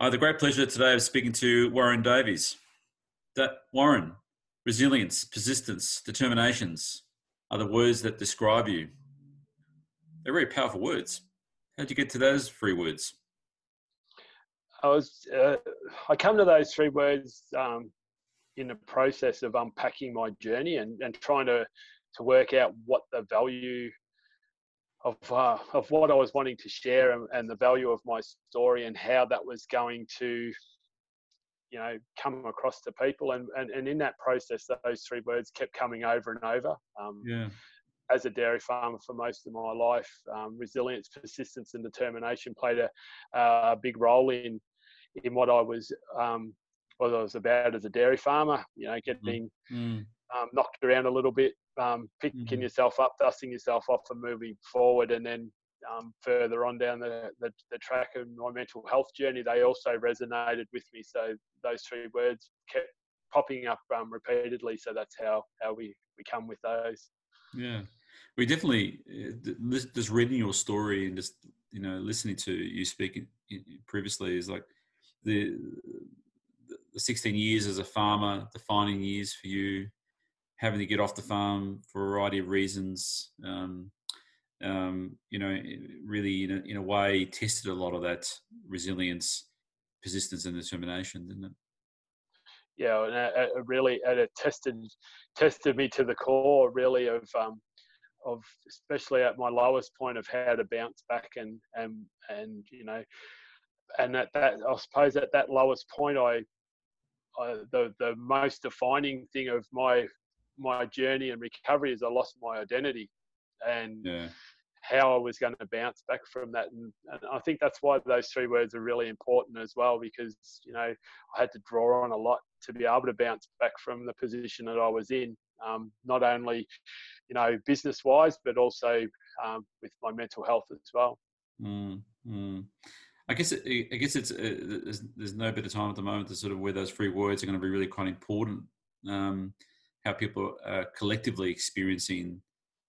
I had the great pleasure today of speaking to Warren Davies. Warren, resilience, persistence, determinations are the words that describe you. They're very powerful words. How'd you get to those three words? I come to those three words in the process of unpacking my journey and trying to work out what the value of what I was wanting to share and the value of my story and how that was going to, come across to people. And in that process, those three words kept coming over and over. Yeah. As a dairy farmer for most of my life, resilience, persistence, and determination played a big role in what I was about as a dairy farmer. Getting knocked around a little bit, picking yourself up, dusting yourself off, and moving forward. And then further on down the track of my mental health journey, they also resonated with me. So those three words kept popping up repeatedly. So that's how we come with those. Yeah, we definitely just reading your story and just listening to you speak previously is like the 16 years as a farmer, defining years for you, having to get off the farm for a variety of reasons. Really in a way tested a lot of that resilience, persistence, and determination, didn't it? Yeah, and it tested me to the core, really, of especially at my lowest point of how to bounce back and at that, I suppose at that lowest point, the most defining thing of my journey and recovery is I lost my identity and how I was going to bounce back from that. And I think that's why those three words are really important as well, because, I had to draw on a lot to be able to bounce back from the position that I was in, not only, business wise, but also with my mental health as well. I guess it's there's no better time at the moment to sort of where those three words are going to be really quite important. How people are collectively experiencing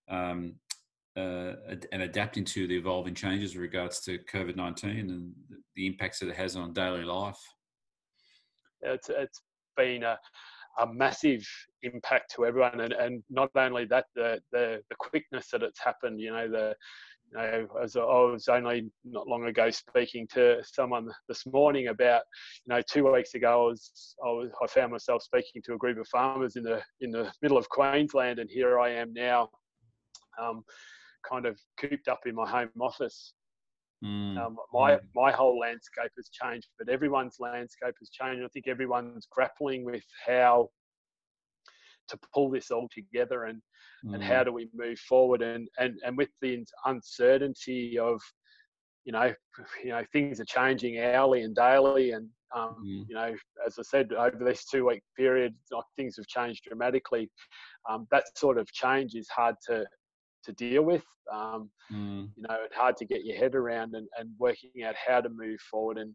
and adapting to the evolving changes with regards to COVID-19 and the impacts that it has on daily life. It's been a massive impact to everyone, and not only that, the quickness that it's happened. As I was only not long ago speaking to someone this morning about, 2 weeks ago, I found myself speaking to a group of farmers in the middle of Queensland, and here I am now, kind of cooped up in my home office. My whole landscape has changed, but everyone's landscape has changed. I think everyone's grappling with how to pull this all together and how do we move forward, and with the uncertainty of things are changing hourly and daily, and as I said, over this 2-week period, things have changed dramatically. That sort of change is hard to deal with, and hard to get your head around, and working out how to move forward, and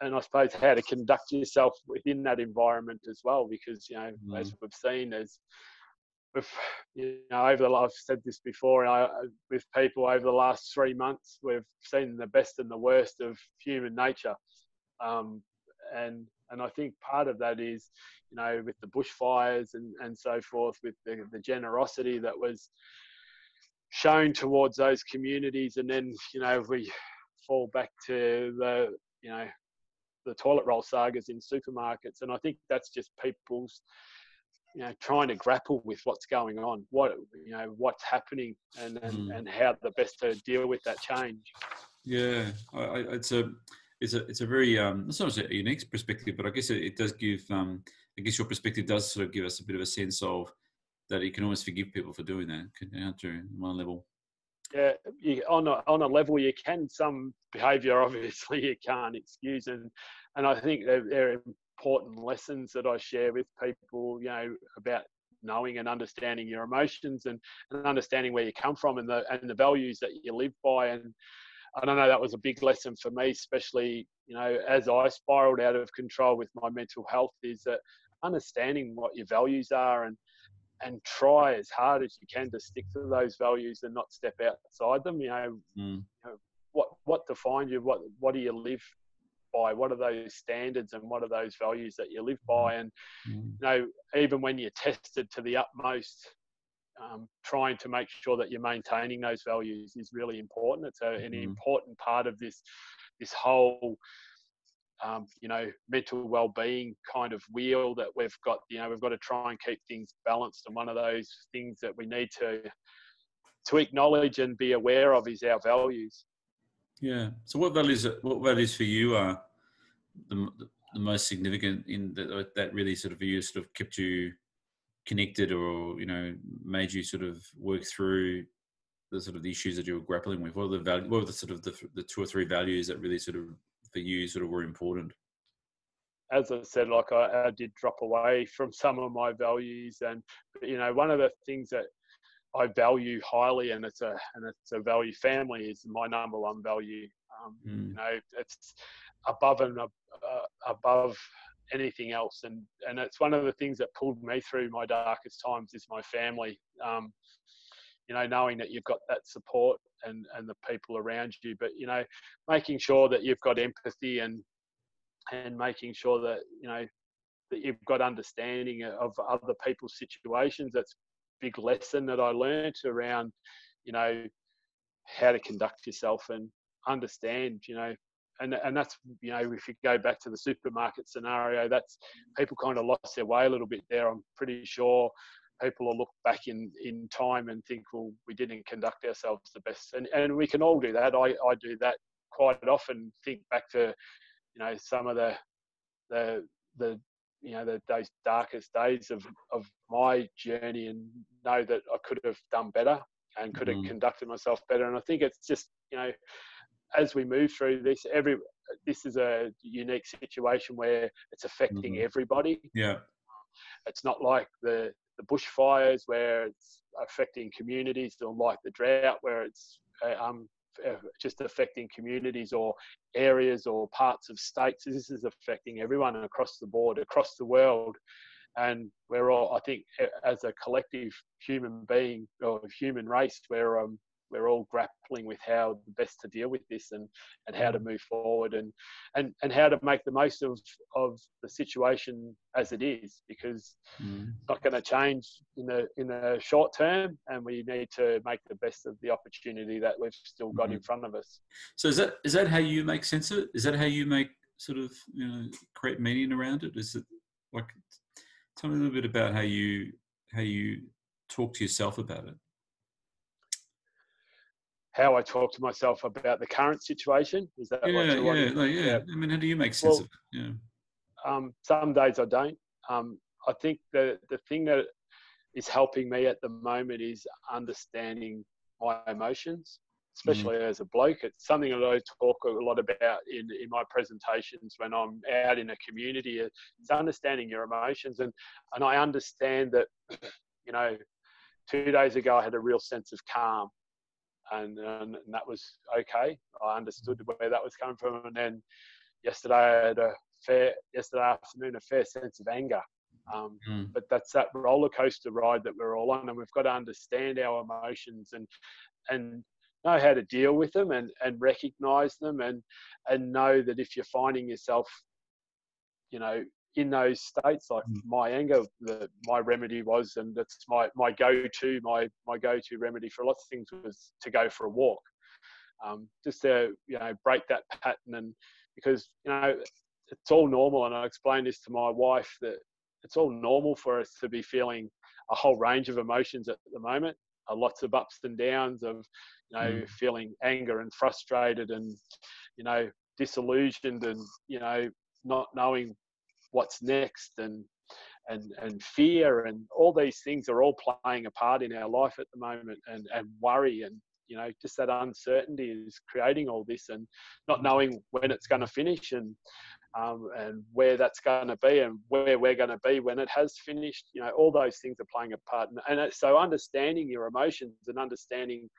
I suppose how to conduct yourself within that environment as well, because as we've seen, I've said this before, with people over the last 3 months, we've seen the best and the worst of human nature, and I think part of that is with the bushfires and so forth, with the generosity that was shown towards those communities, and then we fall back to the toilet roll sagas in supermarkets, and I think that's just people's trying to grapple with what's going on, what's happening, and how the best to deal with that change. Yeah, it's a very it's not a unique perspective, but I guess it does give I guess your perspective does sort of give us a bit of a sense of that you can almost forgive people for doing that, to one level. Yeah, on a level you can. Some behaviour obviously you can't excuse, and I think they're important lessons that I share with people, about knowing and understanding your emotions and understanding where you come from and the values that you live by. And I don't know, that was a big lesson for me, especially as I spiraled out of control with my mental health, is that understanding what your values are and try as hard as you can to stick to those values and not step outside them. What defines you? What do you live by? What are those standards and what are those values that you live by? And, even when you're tested to the utmost, trying to make sure that you're maintaining those values is really important. It's an important part of this whole, mental well-being kind of wheel that we've got. We've got to try and keep things balanced. And one of those things that we need to acknowledge and be aware of is our values. Yeah. So what values for you are the most significant in that really sort of for you sort of kept you connected, or made you sort of work through the sort of the issues that you were grappling with? What were the sort of the 2 or 3 values that really sort of for you sort of were important? As I said, like I did drop away from some of my values, and one of the things that I value highly, and it's a value, family is my number one value. It's above anything else, and it's one of the things that pulled me through my darkest times is my family. Knowing that you've got that support and the people around you, but making sure that you've got empathy and making sure that that you've got understanding of other people's situations. That's a big lesson that I learned around how to conduct yourself and understand and that's if you go back to the supermarket scenario, that's people kind of lost their way a little bit there. I'm pretty sure people will look back in time and think, well, we didn't conduct ourselves the best, and we can all do that. I do that quite often. Think back to some of those darkest days of my journey, and know that I could have done better and could have conducted myself better. And I think it's just as we move through this, this is a unique situation where it's affecting everybody. Yeah, it's not like the bushfires where it's affecting communities, or like the drought where it's just affecting communities or areas or parts of states. This is affecting everyone across the board, across the world. And we're all, I think, as a collective human being or human race, we're all grappling with how best to deal with this and how to move forward and how to make the most of the situation as it is, because it's not going to change in the short term, and we need to make the best of the opportunity that we've still got in front of us. So is that how you make sense of it? Is that how you make sort of create meaning around it? Is it like, tell me a little bit about how you talk to yourself about it. How I talk to myself about the current situation? Is that what you're wanting? Yeah. I mean, how do you make sense of it? Yeah. Some days I don't. I think the thing that is helping me at the moment is understanding my emotions, especially as a bloke. It's something that I talk a lot about in my presentations when I'm out in a community. It's understanding your emotions, and I understand that 2 days ago I had a real sense of calm. And that was okay. I understood where that was coming from. And then yesterday I had yesterday afternoon, a fair sense of anger. But that's that roller coaster ride that we're all on, and we've got to understand our emotions and know how to deal with them and recognize them and know that if you're finding yourself, in those states, like my anger, my remedy was, and that's my go-to remedy for lots of things was to go for a walk, just to break that pattern. And because it's all normal, and I explained this to my wife, that it's all normal for us to be feeling a whole range of emotions at the moment, lots of ups and downs of feeling anger and frustrated and disillusioned and not knowing what's next, and fear, and all these things are all playing a part in our life at the moment, and worry, and just that uncertainty is creating all this, and not knowing when it's going to finish, and where that's going to be, and where we're going to be when it has finished. All those things are playing a part, and so understanding your emotions and understanding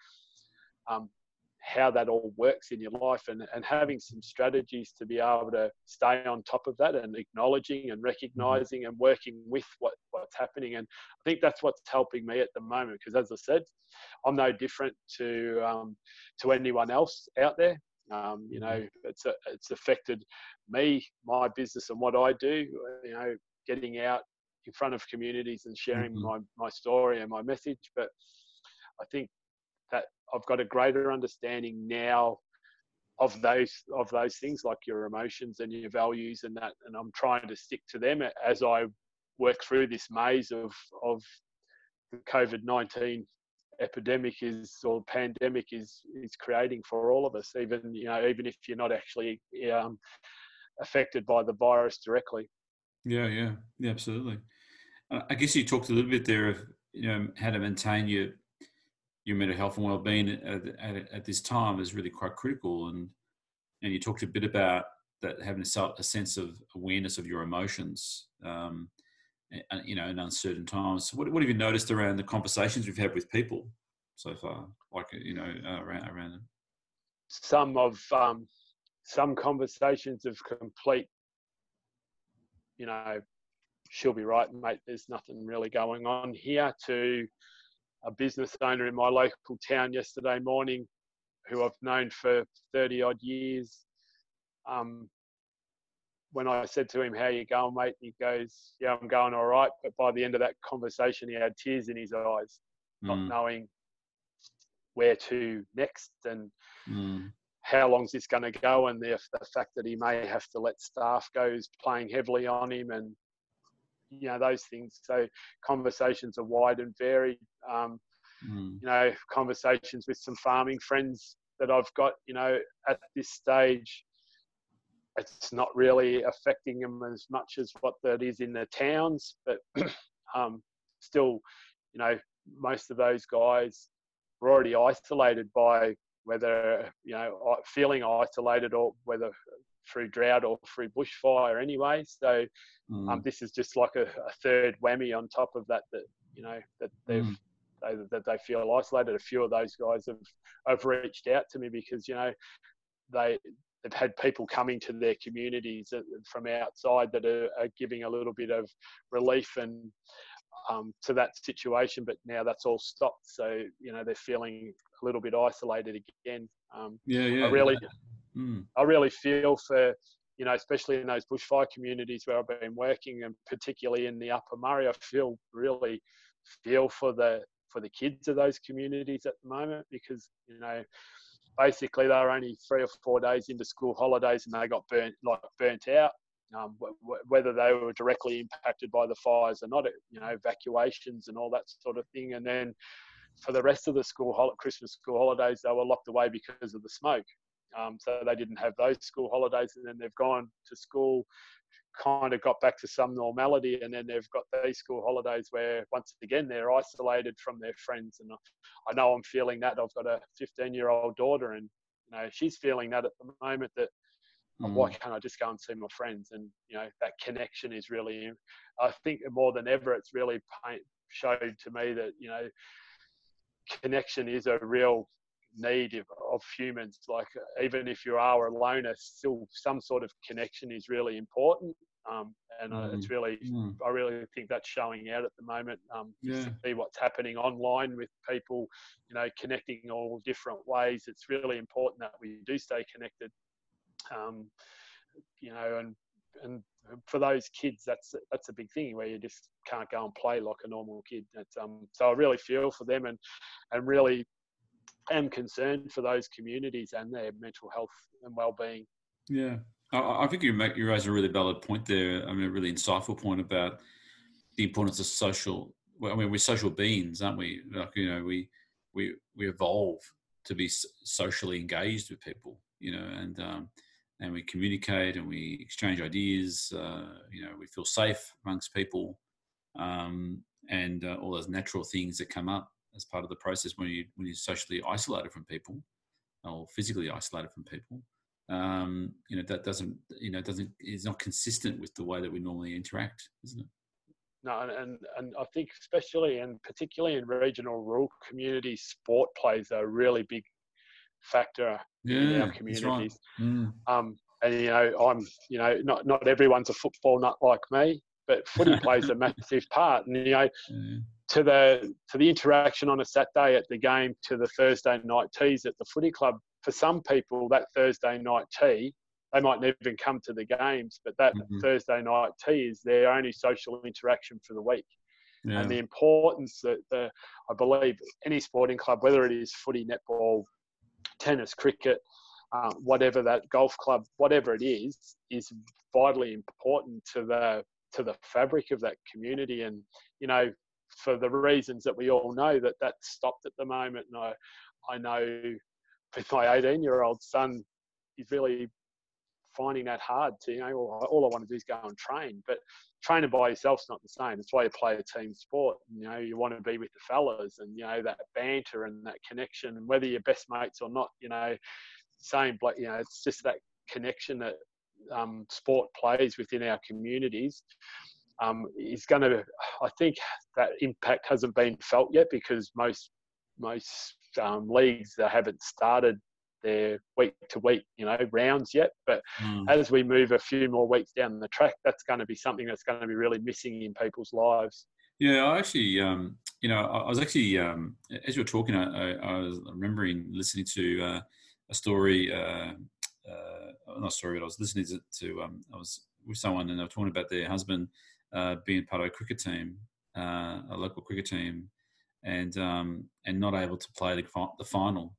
how that all works in your life, and having some strategies to be able to stay on top of that, and acknowledging and recognizing and working with what's happening. And I think that's what's helping me at the moment, because as I said, I'm no different to anyone else out there. You know, it's affected me, my business, and what I do. You know, getting out in front of communities and sharing my story and my message. But I think that I've got a greater understanding now of those things, like your emotions and your values and that, and I'm trying to stick to them as I work through this maze of the COVID-19 epidemic or pandemic is creating for all of us, even if you're not actually affected by the virus directly. Yeah, absolutely. I guess you talked a little bit there of how to maintain your mental health and well-being at this time is really quite critical, and you talked a bit about that, having a sense of awareness of your emotions, in uncertain times. What have you noticed around the conversations we've had with people so far, like around it? Some conversations of complete, she'll be right, mate, there's nothing really going on here, to a business owner in my local town yesterday morning who I've known for 30 odd years. When I said to him, "How you going, mate?" He goes, "Yeah, I'm going all right." But by the end of that conversation, he had tears in his eyes, not knowing where to next and how long's this going to go, and the fact that he may have to let staff go is playing heavily on him, and those things. So conversations are wide and varied. Conversations with some farming friends that I've got, at this stage, it's not really affecting them as much as what that is in the towns, but still, most of those guys were already isolated by whether, feeling isolated, or whether through drought or through bushfire anyway. So this is just like a third whammy on top of that, that they feel isolated. A few of those guys have reached out to me because, they've had people coming to their communities from outside that are giving a little bit of relief and to that situation, but now that's all stopped. So, they're feeling a little bit isolated again. I really feel for, especially in those bushfire communities where I've been working, and particularly in the Upper Murray, I really feel for the kids of those communities at the moment, because, basically they're only 3 or 4 days into school holidays and they got burnt out. Whether they were directly impacted by the fires or not, evacuations and all that sort of thing. And then for the rest of the Christmas school holidays, they were locked away because of the smoke. So they didn't have those school holidays, and then they've gone to school, kind of got back to some normality, and then they've got these school holidays where once again they're isolated from their friends. And I know I'm feeling that. I've got a 15-year-old daughter, and she's feeling that at the moment, that why can't I just go and see my friends? And that connection is really, I think more than ever, it's really showed to me that connection is a real need of humans. Like, even if you are alone, still some sort of connection is really important. It's really, I really think that's showing out at the moment. You see what's happening online with people, connecting all different ways. It's really important that we do stay connected. And for those kids, that's a big thing, where you just can't go and play like a normal kid. So I really feel for them, and really am concerned for those communities and their mental health and well-being. Yeah, I think you raise a really valid point there. I mean, a really insightful point about the importance of social. Well, I mean, we're social beings, aren't we? Like, we evolve to be socially engaged with people, and we communicate and we exchange ideas. We feel safe amongst people, and all those natural things that come up as part of the process when you're socially isolated from people, or physically isolated from people. That doesn't is not consistent with the way that we normally interact, isn't it? No, and I think especially and particularly in regional rural communities, sport plays a really big factor in our communities. Right. And I'm not everyone's a football nut like me, but footy plays a massive part. And to the interaction on a Saturday at the game, to the Thursday night teas at the footy club, for some people, that Thursday night tea, they might never even come to the games, but that Thursday night tea is their only social interaction for the week. Yeah. And the importance that I believe any sporting club, whether it is footy, netball, tennis, cricket, whatever that golf club, whatever it is vitally important to the fabric of that community. And, you know, for the reasons that we all know, that's stopped at the moment. And I know with my 18-year-old son, he's really finding that hard to, you know, all I want to do is go and train. But training by yourself's not the same. That's why you play a team sport. You know, you want to be with the fellas and, you know, that banter and that connection, and whether you're best mates or not, you know, same, but, you know, it's just that connection that sport plays within our communities is going to, I think that impact hasn't been felt yet, because most leagues that haven't started their week to week, you know, rounds yet. But as we move a few more weeks down the track, that's going to be something that's going to be really missing in people's lives. Yeah, I actually, you know, I was actually, as you were talking, I was remembering listening to a story, not a story, but I was listening to I was with someone and they were talking about their husband being part of a cricket team, a local cricket team, and not able to play the final.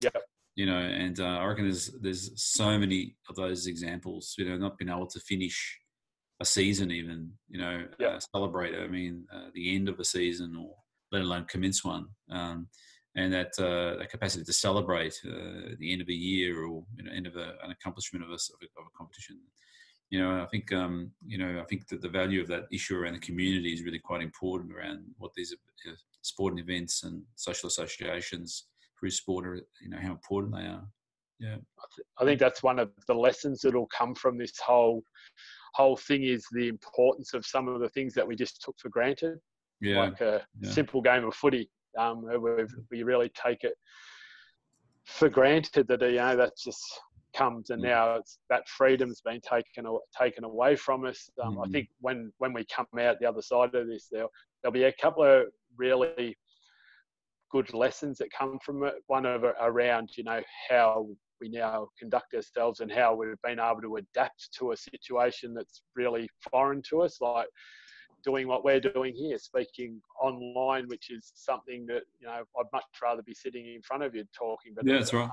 Yeah. You know, and I reckon there's so many of those examples. You know, not being able to finish a season, even, you know, celebrate. I mean, the end of a season, or let alone commence one, and that capacity to celebrate the end of a year, or, you know, end of an accomplishment of a competition. You know, I think I think that the value of that issue around the community is really quite important, around what these sporting events and social associations through sport are, you know, how important they are. Yeah, I think that's one of the lessons that'll come from this whole thing, is the importance of some of the things that we just took for granted, like a simple game of footy. We really take it for granted that, you know, that just comes, and now it's that freedom's been taken away from us. I think when we come out the other side of this, there'll be a couple of really good lessons that come from it. One of it around, you know, how we now conduct ourselves and how we've been able to adapt to a situation that's really foreign to us, like doing what we're doing here, speaking online, which is something that, you know, I'd much rather be sitting in front of you talking. But yeah, that's right.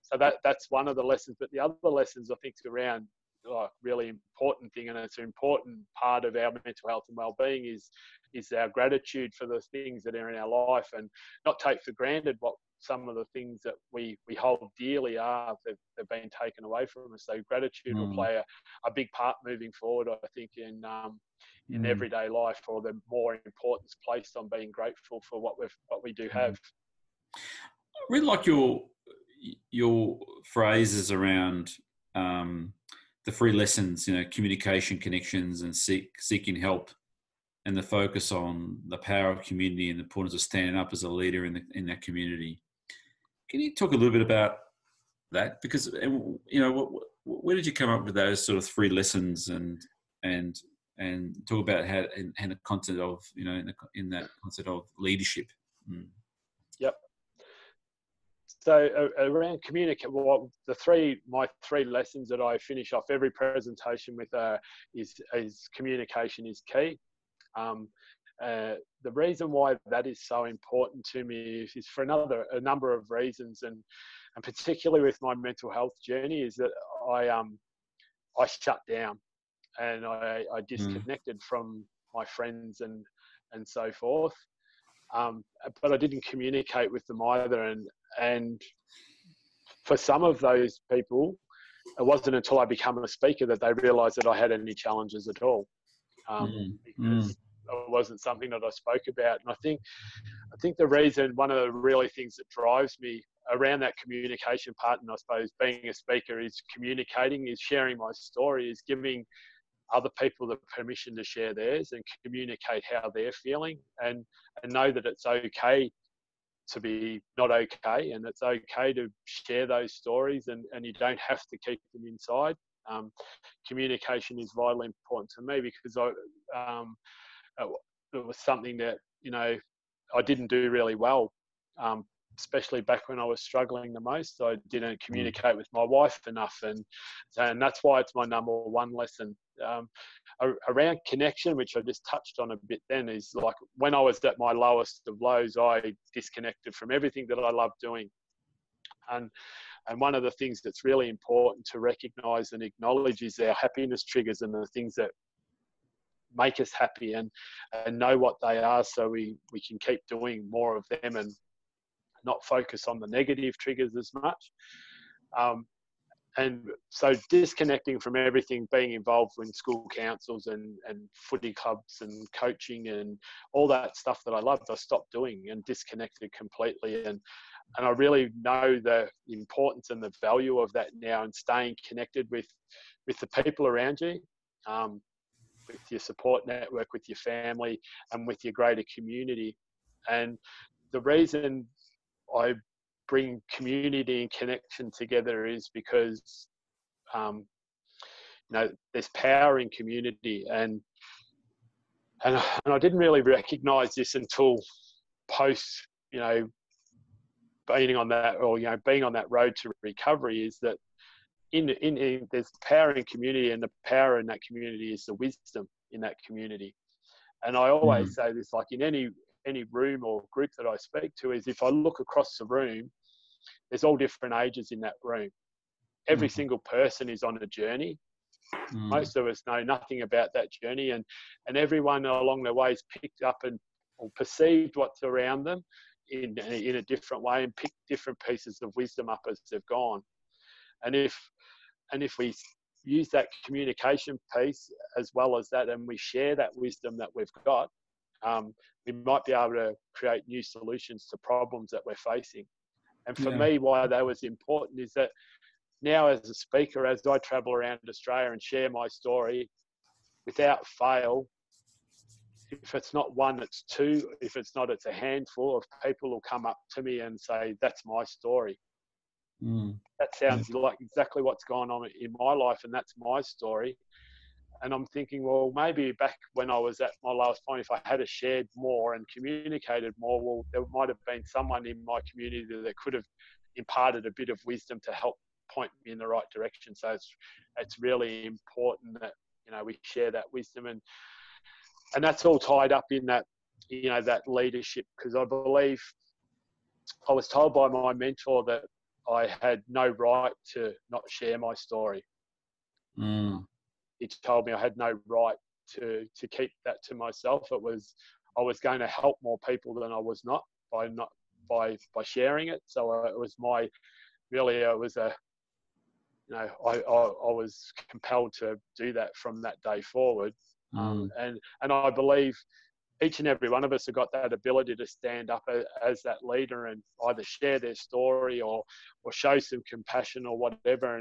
So that's one of the lessons. But the other lessons, I think, around really important thing, and it's an important part of our mental health and well-being, is our gratitude for the things that are in our life, and not take for granted what some of the things that we hold dearly are that have been taken away from us. So gratitude will play a big part moving forward, I think, in everyday life, or the more importance placed on being grateful for what we do have. I really like your phrases around the 3 lessons, you know, communication, connections, and seeking help, and the focus on the power of community and the importance of standing up as a leader in that community. Can you talk a little bit about that? Because, you know, where did you come up with those sort of 3 lessons, and talk about how, and the concept of, you know, in that concept of leadership? Yep. So around communicate, well, my 3 lessons that I finish off every presentation with is communication is key. The reason why that is so important to me is for a number of reasons, and particularly with my mental health journey, is that I shut down, and I disconnected from my friends and so forth. But I didn't communicate with them either, and for some of those people, it wasn't until I became a speaker that they realised that I had any challenges at all, because it wasn't something that I spoke about. And I think the reason, one of the really things that drives me around that communication part, and I suppose being a speaker, is communicating, is sharing my story, is giving other people the permission to share theirs and communicate how they're feeling, and know that it's okay to be not okay, and it's okay to share those stories, and you don't have to keep them inside. Communication is vitally important to me, because it was something that, you know, I didn't do really well especially back when I was struggling the most. I didn't communicate with my wife enough, and that's why it's my number one lesson. Around connection, which I just touched on a bit then, is like when I was at my lowest of lows, I disconnected from everything that I love doing. And one of the things that's really important to recognize and acknowledge is our happiness triggers and the things that make us happy, and know what they are, so we can keep doing more of them and not focus on the negative triggers as much. And so disconnecting from everything, being involved in school councils and footy clubs and coaching and all that stuff that I loved, I stopped doing and disconnected completely. And I really know the importance and the value of that now, and staying connected with the people around you, with your support network, with your family, and with your greater community. And the reason I bring community and connection together is because, there's power in community, and I didn't really recognize this until post, being on that, or being on that road to recovery, is that in there's power in community, and the power in that community is the wisdom in that community. And I always say this, like in any room or group that I speak to, is if I look across the room, there's all different ages in that room. Every single person is on a journey. Most of us know nothing about that journey, and everyone along the way has picked up or perceived what's around them in a different way, and picked different pieces of wisdom up as they've gone. And if we use that communication piece as well as that, and we share that wisdom that we've got, we might be able to create new solutions to problems that we're facing. And for me, why that was important is that now as a speaker, as I travel around Australia and share my story, without fail, if it's not one, it's two. If it's not, it's a handful of people will come up to me and say, that's my story. That sounds like exactly what's going on in my life, and that's my story. And I'm thinking, well, maybe back when I was at my lowest point, if I had shared more and communicated more, well, there might have been someone in my community that could have imparted a bit of wisdom to help point me in the right direction. So it's really important that we share that wisdom, and that's all tied up in that that leadership, because I believe I was told by my mentor that I had no right to not share my story. He told me I had no right to keep that to myself. I was going to help more people than I was not by sharing it. So it was I was compelled to do that from that day forward. And I believe each and every one of us have got that ability to stand up as that leader and either share their story or show some compassion or whatever.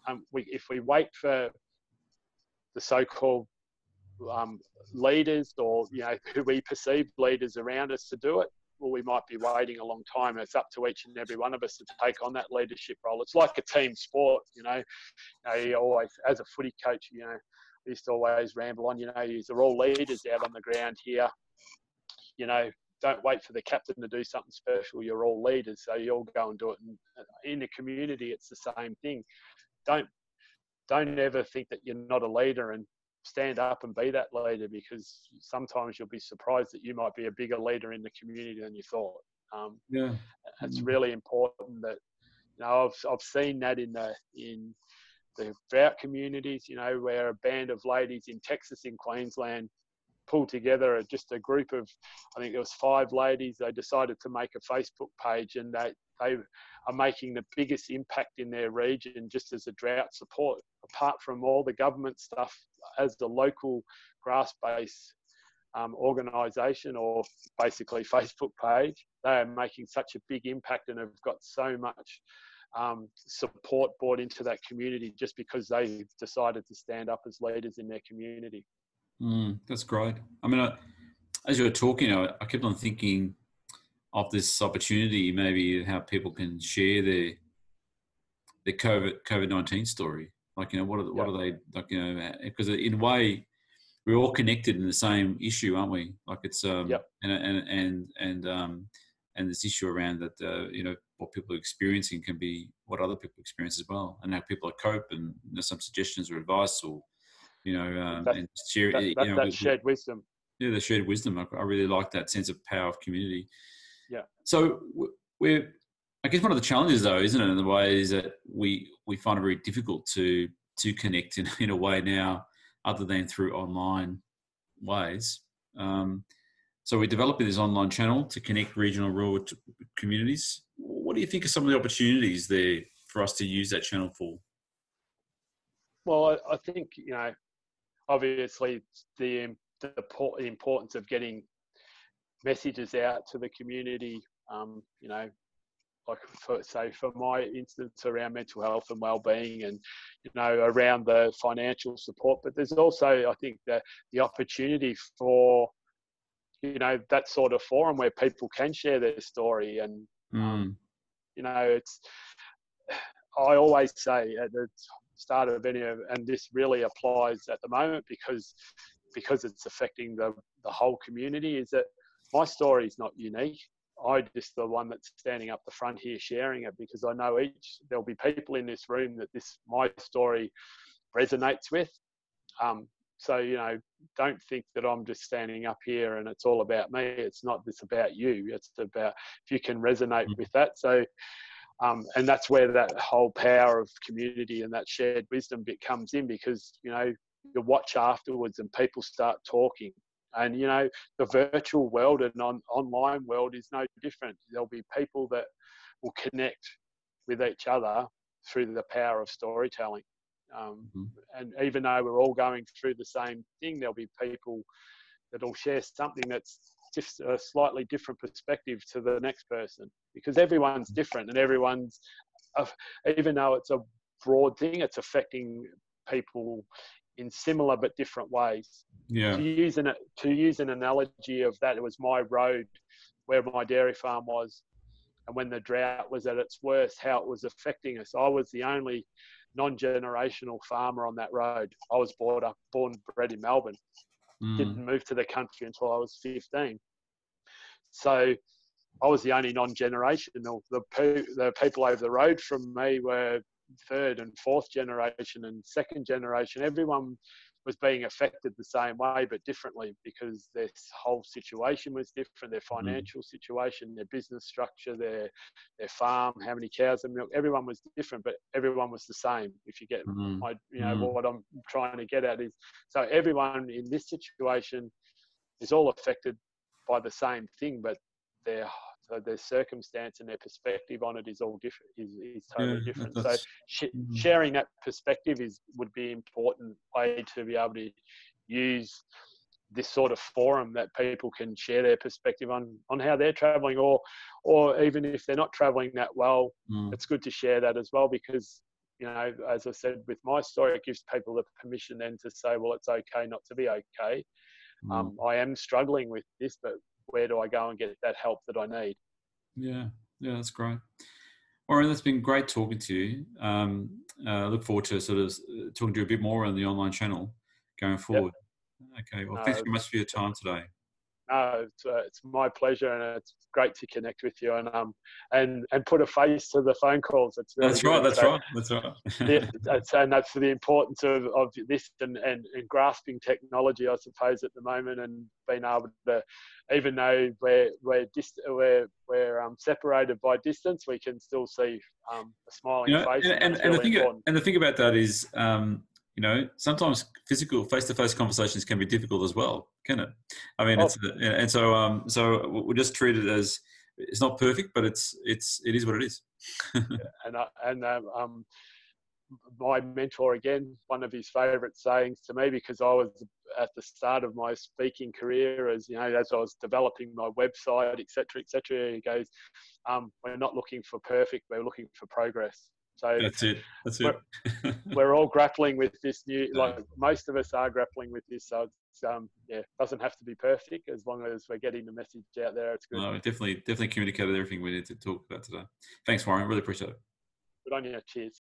And if we wait for the so-called leaders, or who we perceive leaders around us to do it, well, we might be waiting a long time. It's up to each and every one of us to take on that leadership role. It's like a team sport, you always, as a footy coach, I used to always ramble on, you're all leaders out on the ground here. Don't wait for the captain to do something special. You're all leaders, so you all go and do it. And in the community, it's the same thing. Don't ever think that you're not a leader, and stand up and be that leader, because sometimes you'll be surprised that you might be a bigger leader in the community than you thought. It's really important that I've seen that in the drought communities, where a band of ladies in Texas, in Queensland, pulled together just a group of, I think there was 5 ladies. They decided to make a Facebook page, and they are making the biggest impact in their region just as a drought support. Apart from all the government stuff, as the local grass-based organisation, or basically Facebook page, they are making such a big impact and have got so much support brought into that community just because they decided to stand up as leaders in their community. That's great. I mean, as you were talking, I kept on thinking of this opportunity, maybe how people can share their COVID-19 story. Like, what are they like? Because in a way, we're all connected in the same issue, aren't we? Like it's and and this issue around that, what people are experiencing can be what other people experience as well, and how people cope, and some suggestions or advice, or That, and share. that shared wisdom. Yeah, the shared wisdom. I really like that sense of power of community. Yeah. So we're, I guess one of the challenges, though, isn't it, in the way, is that we find it very difficult to connect in a way now, other than through online ways. So we're developing this online channel to connect regional rural communities. What do you think are some of the opportunities there for us to use that channel for? Well, I think, obviously the importance of getting messages out to the community, like for my instance, around mental health and well-being, and around the financial support. But there's also, I think, the opportunity for that sort of forum where people can share their story. And it's, I always say at the start of any of, and this really applies at the moment because it's affecting the whole community, is that my story is not unique. I'm just the one that's standing up the front here sharing it, because I know there'll be people in this room that my story resonates with. So, don't think that I'm just standing up here and it's all about me. It's not just about you. It's about if you can resonate with that. So, and that's where that whole power of community and that shared wisdom bit comes in, because, you watch afterwards and people start talking. And, the virtual world and online world is no different. There'll be people that will connect with each other through the power of storytelling. And even though we're all going through the same thing, there'll be people that'll share something that's just a slightly different perspective to the next person, because everyone's different, and everyone's, even though it's a broad thing, it's affecting people in similar but different ways. Yeah. To use an analogy of that, it was my road where my dairy farm was, and when the drought was at its worst, how it was affecting us. I was the only non-generational farmer on that road. I was born and bred in Melbourne. Didn't move to the country until I was 15. So I was the only non-generational. The people over the road from me were third and fourth generation and second generation. Everyone was being affected the same way, but differently, because their whole situation was different. Their financial situation, their business structure, their farm, how many cows and milk, everyone was different, but everyone was the same. If you get what I'm trying to get at is, so everyone in this situation is all affected by the same thing, but their circumstance and their perspective on it is all different. Is totally different. So sharing that perspective would be an important way to be able to use this sort of forum, that people can share their perspective on how they're traveling, or even if they're not traveling that well, it's good to share that as well, because as I said with my story, it gives people the permission then to say, well, it's okay not to be okay. I am struggling with this, but where do I go and get that help that I need? Yeah, that's great. Warren, it's been great talking to you. I look forward to sort of talking to you a bit more on the online channel going forward. Yep. Okay, well, thanks very much for your time today. No, it's my pleasure, and it's great to connect with you, and put a face to the phone calls. It's really That's right. And that's for the importance of this and grasping technology, I suppose, at the moment, and being able to, even though we're separated by distance, we can still see a smiling face. And the thing about that is, sometimes physical face-to-face conversations can be difficult as well, can it? I mean, so we just treat it as, it's not perfect, but it is what it is. My mentor, again, one of his favourite sayings to me, because I was at the start of my speaking career, as I was developing my website, etc., he goes, "We're not looking for perfect; we're looking for progress." So that's it. We're all grappling with this new, like most of us are grappling with this. So it's, doesn't have to be perfect, as long as we're getting the message out there. It's good. No, definitely communicated everything we need to talk about today. Thanks, Warren. Really appreciate it. Good on you. Cheers.